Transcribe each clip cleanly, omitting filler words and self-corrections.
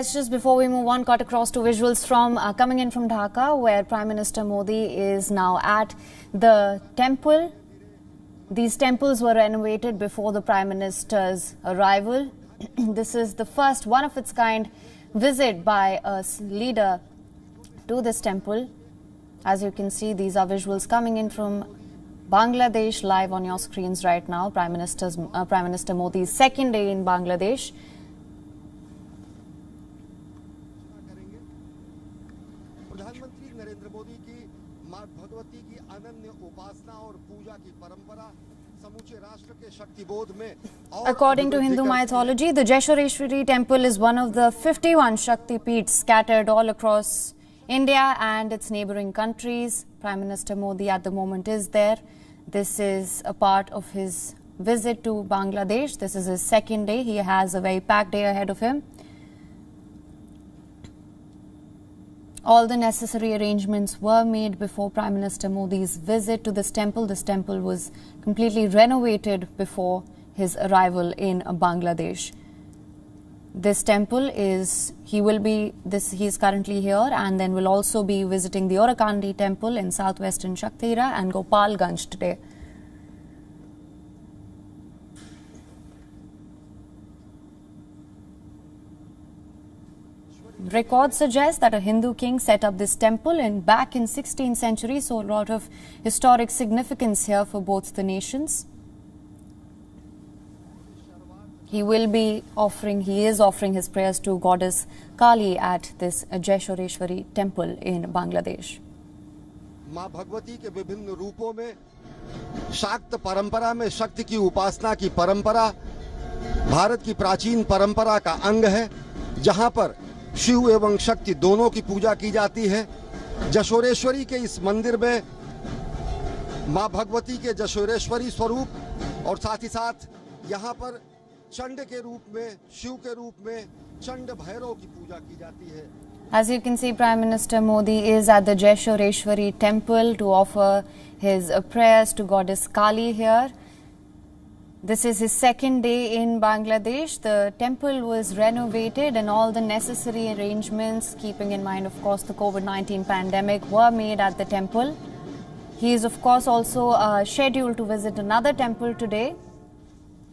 Just before we move on, cut across to visuals from coming in from Dhaka, where Prime Minister Modi is now at the temple. These temples were renovated before the Prime Minister's arrival. This is the first one of its kind visit by a leader to this temple. As you can see, these are visuals coming in from Bangladesh live on your screens right now. Prime Minister Modi's second day in Bangladesh. प्रधानमंत्री नरेंद्र मोदी की मां भगवती की अनन्य उपासना और पूजा की परंपरा समूचे राष्ट्र के शक्तिबोध में। According to Hindu mythology, the Jeshoreshwari Temple is one of the 51 Shakti Peeths scattered all across India and its neighboring countries. Prime Minister Modi at the moment is there. This is a part of his visit to Bangladesh. This is his second day. He has a very packed day ahead of him. All the necessary arrangements were made before Prime Minister Modi's visit to this temple. This temple was completely renovated before his arrival in Bangladesh. This temple is, he's currently here and then will also be visiting the Orakandi temple in southwestern Shaktira and Gopalganj today. Records suggest that a Hindu king set up this temple back in 16th century, so a lot of historic significance here for both the nations. He is offering his prayers to goddess Kali at this Jeshoreshwari Temple in Bangladesh. मां भगवती के विभिन्न रूपों में शाक्त परंपरा में शक्ति की उपासना की परंपरा भारत की प्राचीन परंपरा का अंग है, जहां पर शिव एवं शक्ति दोनों की पूजा की जाती है। जशोरेश्वरी के इस मंदिर में मां भगवती के जशोरेश्वरी स्वरूप और साथ ही साथ यहाँ पर चंड के रूप में, शिव के रूप में चंड भैरव की पूजा की जाती है। As you can see, Prime Minister Modi is at the Jeshoreshwari Temple to offer his prayers to goddess Kali here. This is his second day in Bangladesh. The temple was renovated and all the necessary arrangements, keeping in mind, of course, the COVID-19 pandemic, were made at the temple. He is, of course, also scheduled to visit another temple today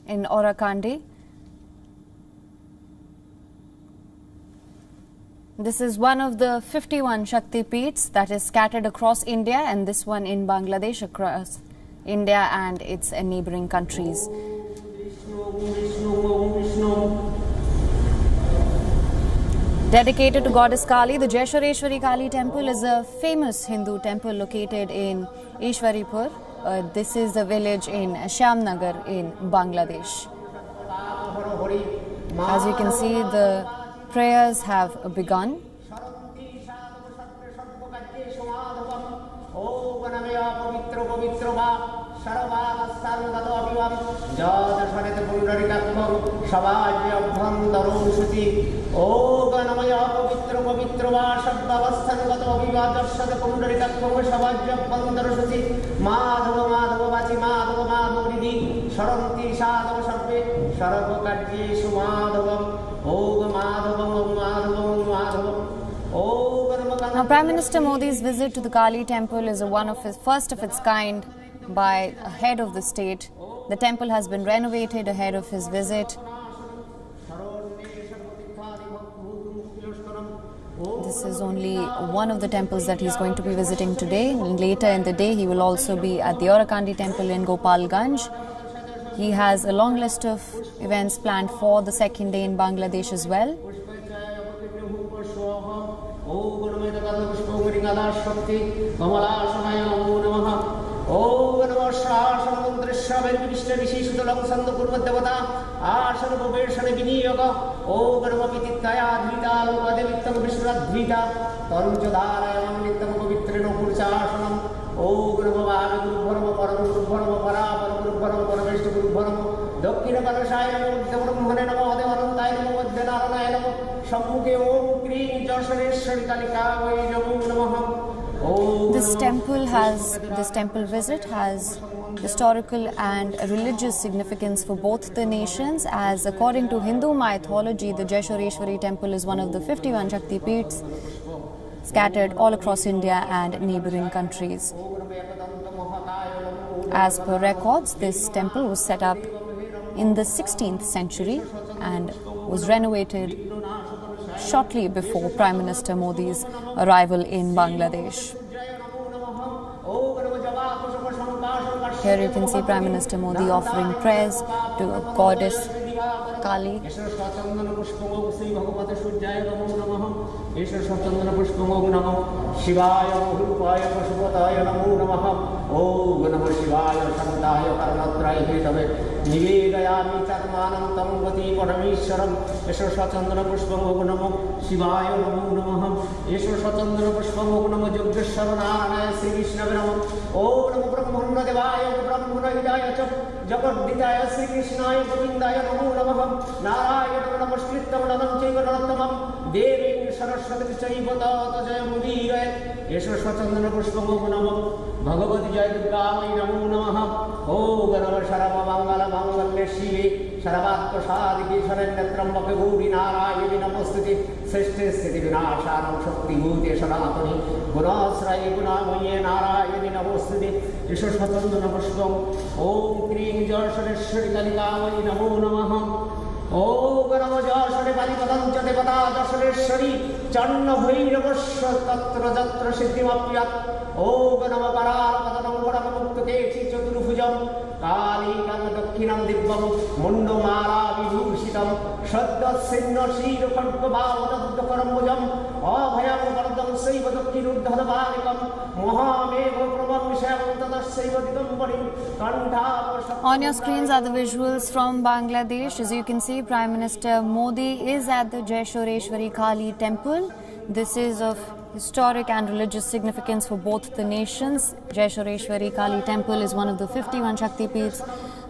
in Orakandi. This is one of the 51 Shakti Peeths that is scattered across India, and this one in Bangladesh across India and its neighboring countries. Dedicated to goddess Kali, the Jeshoreshwari Kali temple is a famous Hindu temple located in Ishwaripur. This is a village in Shyamnagar in Bangladesh. As you can see, the prayers have begun. Now, Prime Minister Modi's visit to the Kali temple is one of his first of its kind by a head of the state. The temple has been renovated ahead of his visit. This is only one of the temples that he's going to be visiting today. Later in the day, he will also be at the Orakandi temple in Gopalganj. He has a long list of events planned for the second day in Bangladesh as well. This temple visit has historical and religious significance for both the nations, as according to Hindu mythology, the Jeshoreshwari Temple is one of the 51 Shakti Peeths scattered all across India and neighboring countries. As per records, this temple was set up in the 16th century and was renovated shortly before Prime Minister Modi's arrival in Bangladesh. Here you can see Prime Minister Modi offering prayers to goddess Kali. निवेदयामि तत्मानं तं गति परमेश्वरं ईश्वर स्वचंद्र पुष्पं नमो शिवाय नमो नमः ईश्वर स्वचंद्र पुष्पं नमो योगेश्वर नारायण श्री कृष्ण नमः ओम नमो ब्रह्मण्य देवाय ब्रह्मण्य हिताय च जगद्दिताय श्री कृष्णाय गोविंदाय नमो नमः नारायण नमस्कृतं नमं चैव नरोत्तमं देवीं सरस्वती चैव तत् मुदीरये ईश्वर स्वचंद्र पुष्पं नमो भगवती जय दुर्गा नमो नमः ओम नमः सर्वमंगल मंगल्ये शिवे सर्वात्मसाधिके शरण्यत्र्यंबके गौरी नारायणि नमोस्तुते श्रेष्ठे स्थिति विनाशानं शक्तिभूते सनातने गुणाश्रये गुणामये नारायणि नमोस्तुते ईश्वर स्वचंद्र पुष्पं ओम क्रीं जशोरेश्वरी कलिकामयि नमो नमः ओम नमो जशोरे बलिपदं च देवता जशोरेश्वरी चन्न भैरवस्य तत्र तत्र सिद्धिमप्यत् ओम नमो करालपदनं वरमुक्तकेशि चतुर्भुजं कालीकं दक्षिणं दिव्यं मुण्डमाला विभूषितं श्रद्धस्यन्न क्षीरकण्ठबाहुदग्धकरम्बुजम् अभयं वरदं शैव दक्षिणोद्धरबालिकं महामेव प्रभं शैवं ततश्चैव दिगम्बरीं कण्ठावशम्. On your screens are the visuals from Bangladesh. As you can see, Prime Minister Modi is at the Jeshoreshwari Kali Temple. This is of historic and religious significance for both the nations. Jeshoreshwari Kali Temple is one of the 51 Shakti Peeths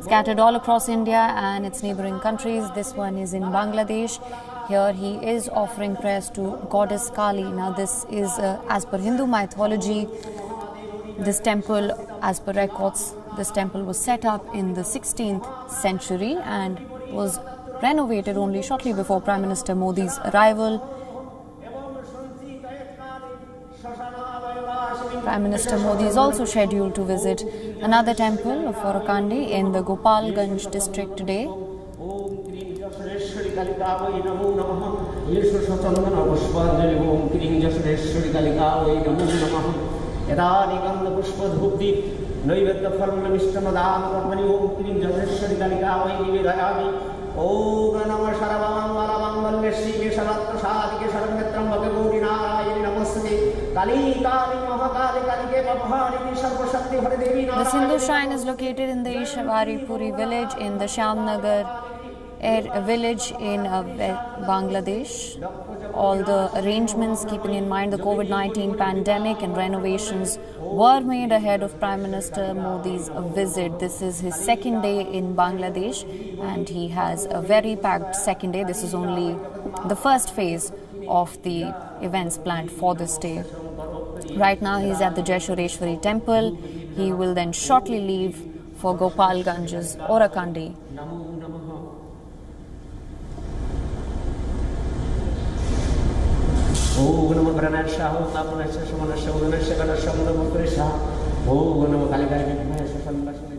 scattered all across India and its neighboring countries. This one is in Bangladesh. Here he is offering prayers to goddess Kali. Now this is as per Hindu mythology. This temple, as per records, this temple was set up in the 16th century and was renovated only shortly before Prime Minister Modi's arrival. Prime Minister Modi is also scheduled to visit another temple of Orakandi in the Gopalganj district today. ओम नमः सर्वमंगल मंगल्ये शिवे सर्वात्मसाधिके शरण्यत्र्यंबके गौरी नारायणि नमोस्तुते काली काली महाकाली कालिके भवानी सर्वशक्ति हरे देवी Narayani. This Hindu shrine is located in the Jeshoreshwari village in the Shyamnagar village in Bangladesh. All the arrangements keeping in mind the COVID-19 pandemic and renovations were made ahead of Prime Minister Modi's visit. This is his second day in Bangladesh and he has a very packed second day. This is only the first phase of the events planned for this day. Right now he is at the Jeshoreshwari Temple. He will then shortly leave for Gopalganj's Orakandi. ओम नमः प्रणश्याम तापनस्य समनस्य उदनस्य गणस्य मुदमुत्रेशा ओम नमः कालिकाय विद्महे सुसंबसने